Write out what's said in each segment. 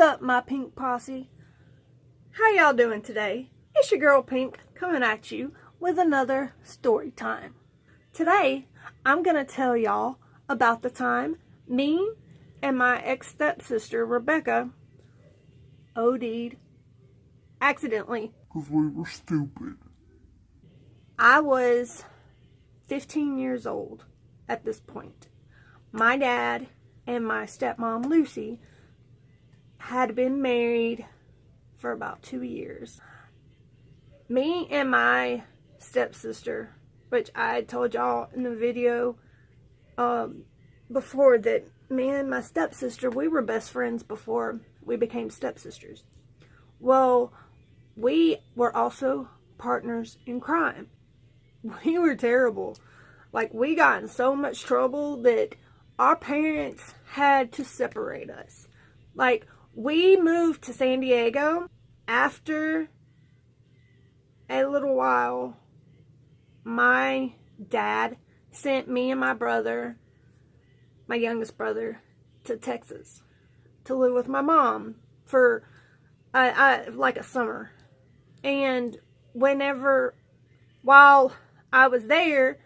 up, my pink posse? How y'all doing today? It's your girl Pink coming at you with another story time. Today, I'm going to tell y'all about the time me and my ex-stepsister, Rebecca, OD'd accidentally. Because we were stupid. I was 15 years old at this point. My dad and my stepmom, Lucy, had been married for about 2 years. Me and my stepsister, which I told y'all in the video before, that me and my stepsister, we were best friends before we became stepsisters. Well, we were also partners in crime. We were terrible. Like, we got in so much trouble that our parents had to separate us. Like, we moved to San Diego after a little while. My dad sent me and my brother, my youngest brother, to Texas to live with my mom for like a summer. And while I was there,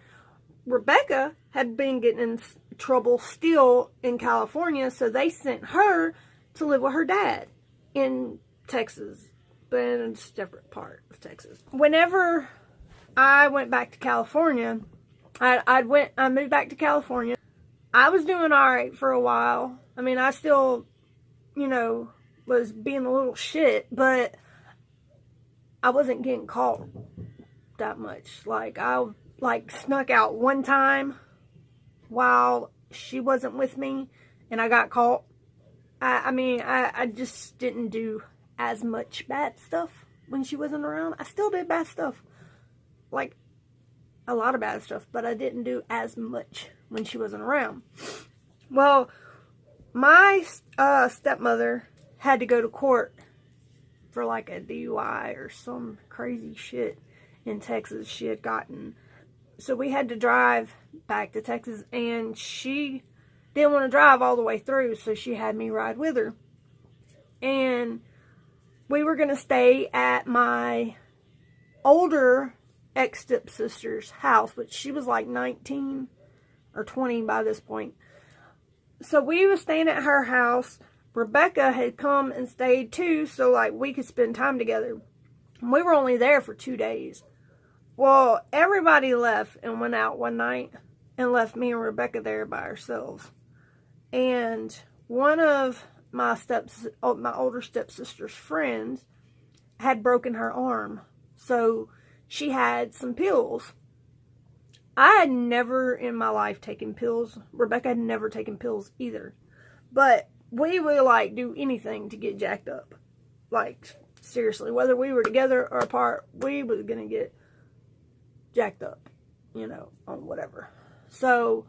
Rebecca had been getting in trouble still in California, so they sent her to live with her dad in Texas, but in a separate part of Texas. Whenever I went back to California, I moved back to California. I was doing alright for a while. I mean, I still, was being a little shit, but I wasn't getting caught that much. Like, I snuck out one time while she wasn't with me, and I got caught. I just didn't do as much bad stuff when she wasn't around. I still did bad stuff. Like, a lot of bad stuff, but I didn't do as much when she wasn't around. Well, my stepmother had to go to court for like a DUI or some crazy shit in Texas she had gotten. So we had to drive back to Texas, and she didn't want to drive all the way through, so she had me ride with her. And we were going to stay at my older ex-stepsister's house, which she was like 19 or 20 by this point. So we were staying at her house. Rebecca had come and stayed too, so like we could spend time together. And we were only there for 2 days. Well, everybody left and went out one night and left me and Rebecca there by ourselves. And one of my older stepsister's friends had broken her arm, so she had some pills. I had never in my life taken pills. Rebecca had never taken pills either. But we would like do anything to get jacked up. Like, seriously, whether we were together or apart, we was gonna get jacked up, on whatever. So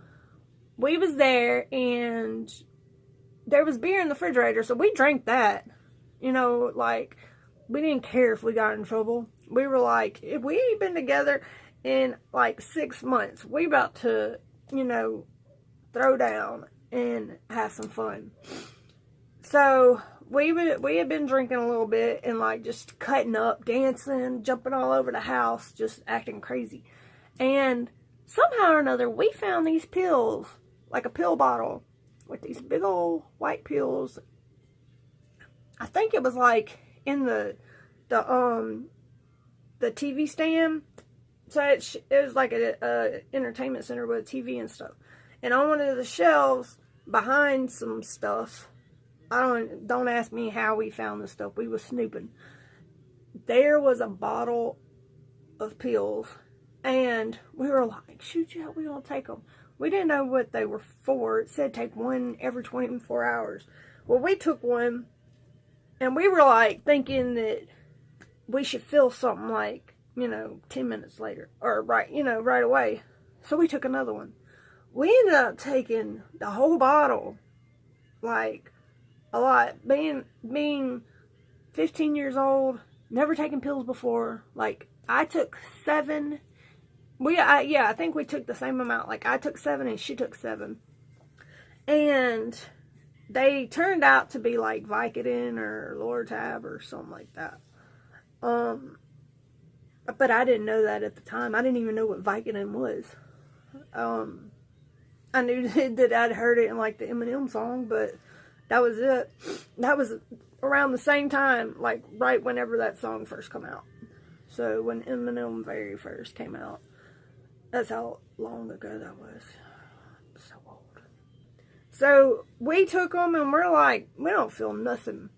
we was there, and there was beer in the refrigerator, so we drank that. Like, we didn't care if we got in trouble. We were like, if we ain't been together in like 6 months, we about to, throw down and have some fun. So we had been drinking a little bit and like just cutting up, dancing, jumping all over the house, just acting crazy. And somehow or another, we found these pills, like a pill bottle with these big old white pills. I think it was like in the TV stand. So it was like a entertainment center with a TV and stuff. And on one of the shelves behind some stuff, don't ask me how we found this stuff. We was snooping. There was a bottle of pills, and we were like, shoot, yeah, we gonna take them. We didn't know what they were for. It said take one every 24 hours. Well, we took one, and we were like thinking that we should feel something like, 10 minutes later, or right away. So we took another one. We ended up taking the whole bottle, like a lot. Being 15 years old, never taken pills before. Like, I took 7. I think we took the same amount. Like, I took 7 and she took 7. And they turned out to be like Vicodin or Loratab or something like that. But I didn't know that at the time. I didn't even know what Vicodin was. I knew that I'd heard it in like the Eminem song, but that was it. That was around the same time, like right whenever that song first came out. So when Eminem very first came out, that's how long ago that was. So old. So we took them and we're like, we don't feel nothing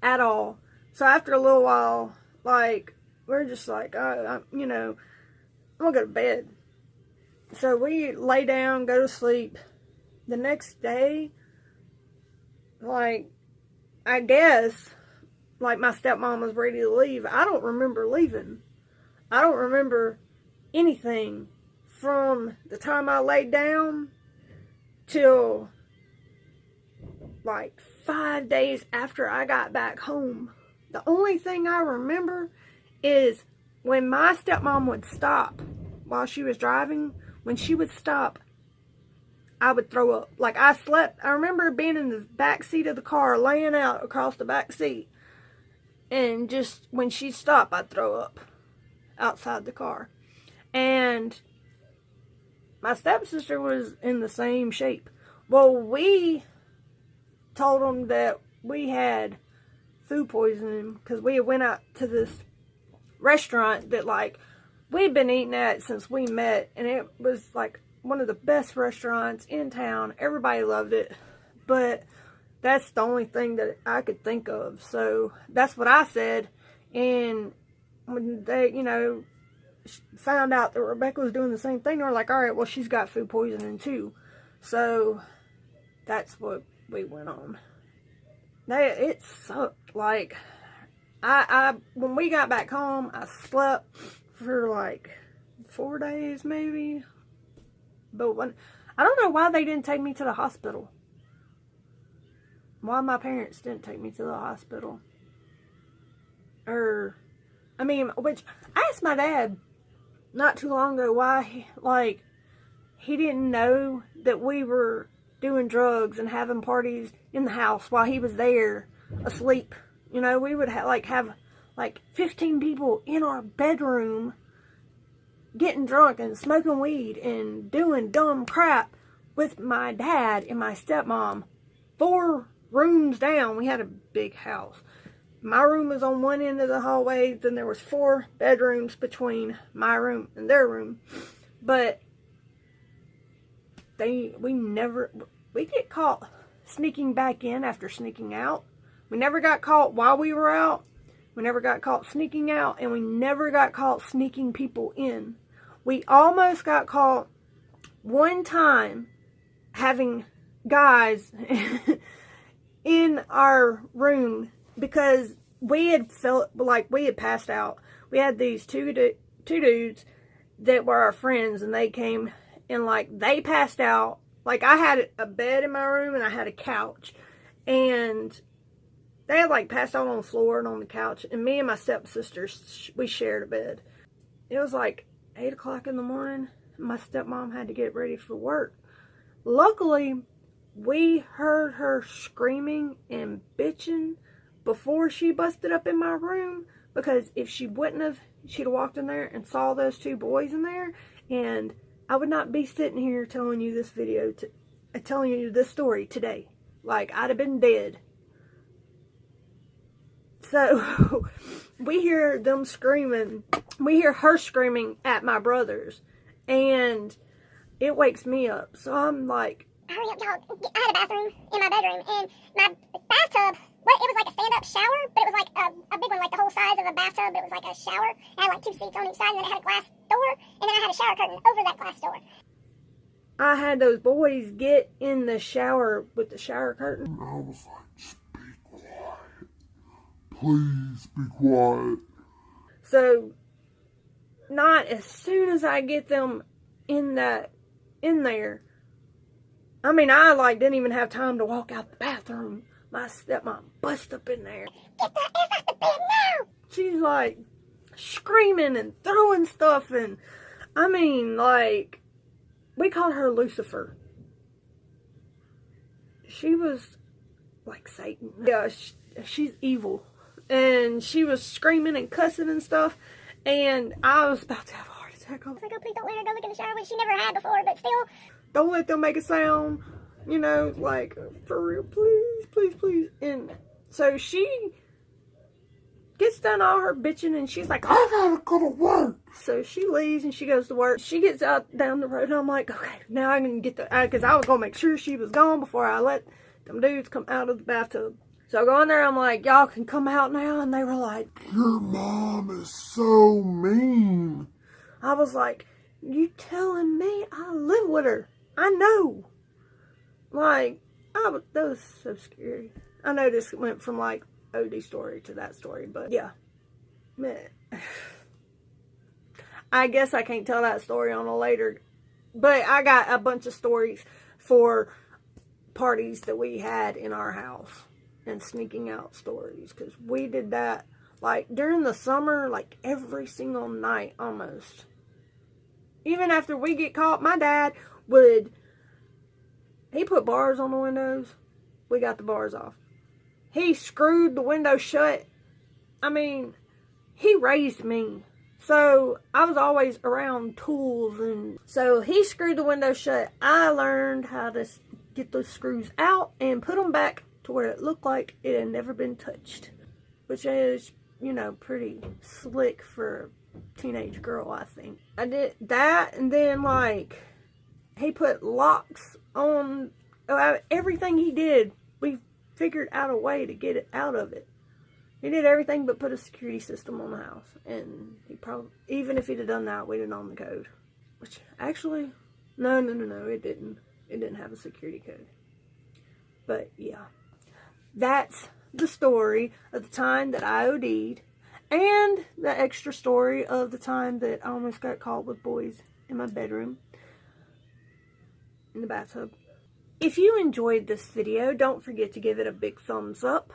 at all. So after a little while, like, we're just like, you know, I'm gonna go to bed. So we lay down, go to sleep. The next day, like, I guess, like, my stepmom was ready to leave. I don't remember leaving. I don't remember anything from the time I laid down till, like, 5 days after I got back home. The only thing I remember is when my stepmom would stop while she was driving. When she would stop, I would throw up. Like, I slept. I remember being in the back seat of the car, laying out across the back seat. And just when she stopped, I'd throw up outside the car. And my stepsister was in the same shape. Well, we told them that we had food poisoning because we went out to this restaurant that, like, we'd been eating at since we met, and it was like one of the best restaurants in town. Everybody loved it, but that's the only thing that I could think of. So that's what I said. And when they, you know, found out that Rebecca was doing the same thing, they were like, all right, well, she's got food poisoning too. So that's what we went on. It sucked. Like, when we got back home, I slept for like 4 days maybe. But I don't know why they didn't take me to the hospital. Why my parents didn't take me to the hospital. Which I asked my dad not too long ago why, he didn't know that we were doing drugs and having parties in the house while he was there asleep. You know, we would have 15 people in our bedroom getting drunk and smoking weed and doing dumb crap with my dad and my stepmom 4 rooms down. We had a big house. My room was on one end of the hallway. Then there was 4 bedrooms between my room and their room. But we get caught sneaking back in after sneaking out. We never got caught while we were out. We never got caught sneaking out. And we never got caught sneaking people in. We almost got caught one time having guys in our room because we had felt like we had passed out. We had these two dudes that were our friends, and they came and they passed out. Like, I had a bed in my room and I had a couch, and they had passed out on the floor and on the couch, and me and my stepsister, we shared a bed. It was 8 o'clock in the morning. My stepmom had to get ready for work. Luckily, we heard her screaming and bitching before she busted up in my room, because if she wouldn't have, she'd have walked in there and saw those 2 boys in there, and I would not be sitting here telling you this story today. I'd have been dead. So, we hear them screaming. We hear her screaming at my brothers. And it wakes me up. So, I'm like, hurry up, y'all. I had a bathroom in my bedroom. And my bathtub, well, it was like a stand-up shower. But it was a big one, the whole size of a bathtub. It was like a shower. It had 2 seats on each side. And then it had a glass door. And then I had a shower curtain over that glass door. I had those boys get in the shower with the shower curtain. I was like, just be quiet. Please be quiet. So, not as soon as I get them in there. I didn't even have time to walk out the bathroom. My stepmom bust up in there. Get the F out the bed now! She's screaming and throwing stuff, and we called her LUCIFER. She was like Satan. Yeah, she's evil. And she was screaming and cussing and stuff. And I was about to have a heart attack. I was like, oh, please don't let her go look in the shower, which she never had before, but still. Don't let them make a sound. You know, like, for real, please, please, please. And so she gets done all her bitching and she's like, I gotta go to work. So she leaves and she goes to work. She gets out down the road and I'm like, okay, now I can get the, because I was going to make sure she was gone before I let them dudes come out of the bathtub. So I go in there, I'm like, y'all can come out now. And they were like, your mom is so mean. I was like, you telling me? I live with her. I know. Like, that was so scary. I know this went from like OD story to that story, but yeah. Man. I guess I can't tell that story on a later, but I got a bunch of stories for parties that we had in our house and sneaking out stories, because we did that like during the summer, like every single night almost. Even after we get caught, my dad would, he put bars on the windows. We got the bars off. He screwed the window shut. I mean, he raised me. So, I was always around tools. And so, he screwed the window shut. I learned how to get those screws out and put them back to where it looked like it had never been touched. Which is, you know, pretty slick for a teenage girl, I think. I did that, and then, like, he put locks on everything he did. We figured out a way to get it out of it. He did everything but put a security system on the house. And he probably, even if he'd have done that, we'd have known the code. Which, actually, no, it didn't. It didn't have a security code. But, yeah. That's the story of the time that I OD'd. And the extra story of the time that I almost got caught with boys in my bedroom. In the bathtub. If you enjoyed this video, don't forget to give it a big thumbs up.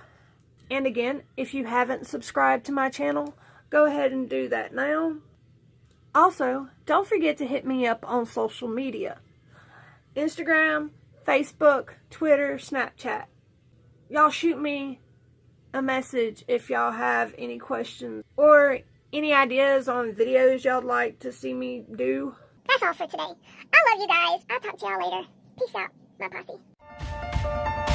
And again, if you haven't subscribed to my channel, go ahead and do that now. Also, don't forget to hit me up on social media. Instagram, Facebook, Twitter, Snapchat. Y'all shoot me a message if y'all have any questions or any ideas on videos y'all'd like to see me do. That's all for today. I love you guys. I'll talk to y'all later. Peace out, my posse.